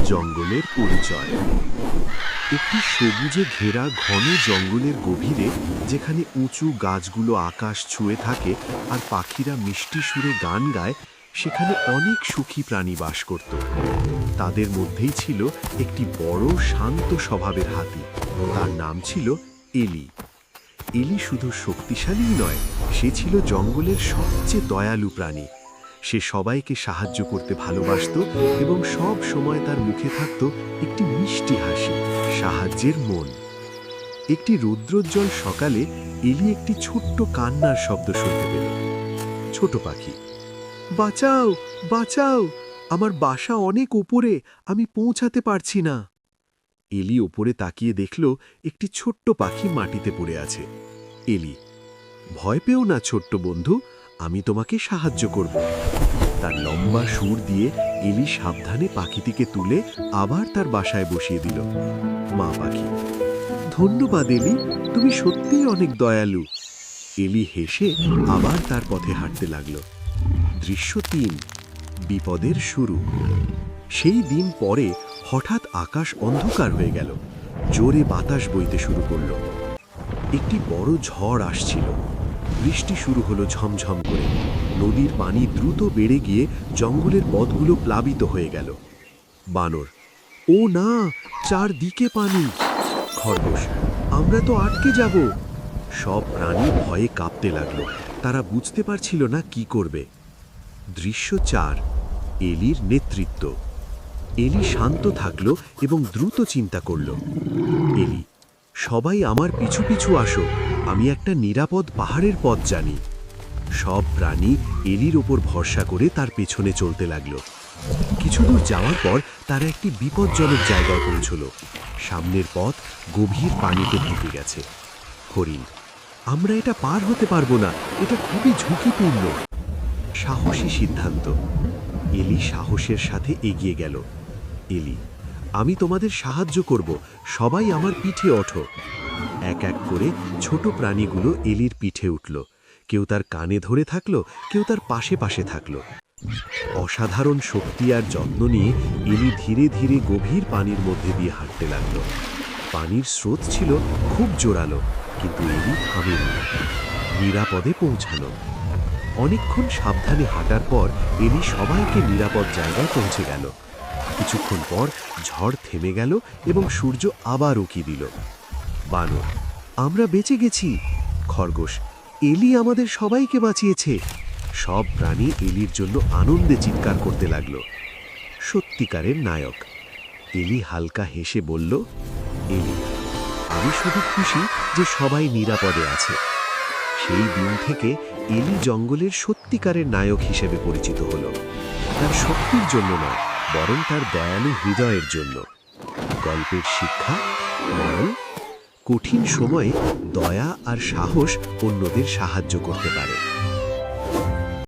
জঙ্গলের পরিচয়। একটি সবুজে ঘেরা ঘন জঙ্গলের গভীরে, যেখানে উঁচু গাছগুলো আকাশ ছুঁয়ে থাকে আর পাখিরা মিষ্টি সুরে গান গায়, সেখানে অনেক সুখী প্রাণী বাস করত। তাদের মধ্যেই ছিল একটি বড় শান্ত স্বভাবের হাতি। তার নাম ছিল এলি। এলি শুধু শক্তিশালীই নয়, সে ছিল জঙ্গলের সবচেয়ে দয়ালু প্রাণী। সে সবাইকে সাহায্য করতে ভালোবাসত এবং সব সময় তার মুখে থাকত একটি মিষ্টি হাসি, সাহায্যের মন। একটি রৌদ্রোজ্জ্বল সকালে এলি একটি ছোট্ট কান্নার শব্দ শুনতে পেল। ছোট পাখি, বাঁচাও, বাঁচাও, আমার বাসা অনেক উপরে, আমি পৌঁছাতে পারছি না। এলি ওপরে তাকিয়ে দেখল একটি ছোট্ট পাখি মাটিতে পড়ে আছে। এলি, ভয় পেও না ছোট্ট বন্ধু, আমি তোমাকে সাহায্য করব। তার লম্বা সুর দিয়ে এলি সাবধানে পাখিটিকে তুলে আবার তার বাসায় বসিয়ে দিল। মা পাখি, ধন্যবাদ এলি, তুমি সত্যিই অনেক দয়ালু। এলি হেসে আবার তার পথে হাঁটতে লাগল। দৃশ্য ৩, বিপদের শুরু। সেই দিন পরে হঠাৎ আকাশ অন্ধকার হয়ে গেল। জোরে বাতাস বইতে শুরু করল। একটি বড় ঝড় আসছিল। বৃষ্টি শুরু হলো ঝমঝম করে। নদীর পানি দ্রুত বেড়ে গিয়ে জঙ্গলের পথগুলো প্লাবিত হয়ে গেল। বানর, ও না, চারদিকে পানি। খরগোশ, আমরা তো আটকে যাব। সব প্রাণী ভয়ে কাঁপতে লাগলো। তারা বুঝতে পারছিল না কি করবে। দৃশ্য ৪, এলির নেতৃত্ব। এলি শান্ত থাকল এবং দ্রুত চিন্তা করল। এলি, সবাই আমার পিছু পিছু আসো, আমি একটা নিরাপদ পাহাড়ের পথ জানি। সব প্রাণী এলির ওপর ভরসা করে তার পেছনে চলতে লাগল। কিছু দূর যাওয়ার পর তারা একটি বিপজ্জনক জায়গায় পৌঁছল। সামনের পথ গভীর পানিতে ঢেকে গেছে। হরিণ, আমরা এটা পার হতে পারবো না, এটা খুবই ঝুঁকিপূর্ণ। সাহসী সিদ্ধান্ত। এলি সাহসের সাথে এগিয়ে গেল। এলি, আমি তোমাদের সাহায্য করব, সবাই আমার পিঠে ওঠো। এক এক করে ছোট প্রাণীগুলো এলির পিঠে উঠল। কেউ তার কানে ধরে থাকলো, কেউ তার পাশে পাশে থাকলো। অসাধারণ শক্তি আর যত্ন নিয়ে এলি ধীরে ধীরে গভীর পানির মধ্যে দিয়ে হাঁটতে লাগল। পানির স্রোত ছিল খুব জোরালো, কিন্তু এলি থামেনি। নিরাপদে পৌঁছালো। অনেকক্ষণ সাবধানে হাঁটার পর এলি সবাইকে নিরাপদ জায়গায় পৌঁছে গেল। কিছুক্ষণ পর ঝড় থেমে গেল এবং সূর্য আবার উঁকি দিল। বানর, আমরা বেঁচে গেছি। খরগোশ, এলি আমাদের সবাইকে বাঁচিয়েছে। সব প্রাণী এলির জন্য আনন্দে চিৎকার করতে লাগল। সত্যিকারের নায়ক। এলি হালকা হেসে বলল, এলি, আমি শুধু খুশি যে সবাই নিরাপদে আছে। সেই দিন থেকে এলি জঙ্গলের সত্যিকারের নায়ক হিসেবে পরিচিত হল। তার শক্তির জন্য নয়, বরং তার দয়ালু হৃদয়ের জন্য। গল্পের শিক্ষা, মরণ, কঠিন সময়ে দয়া আর সাহস অন্যদের সাহায্য করতে পারে।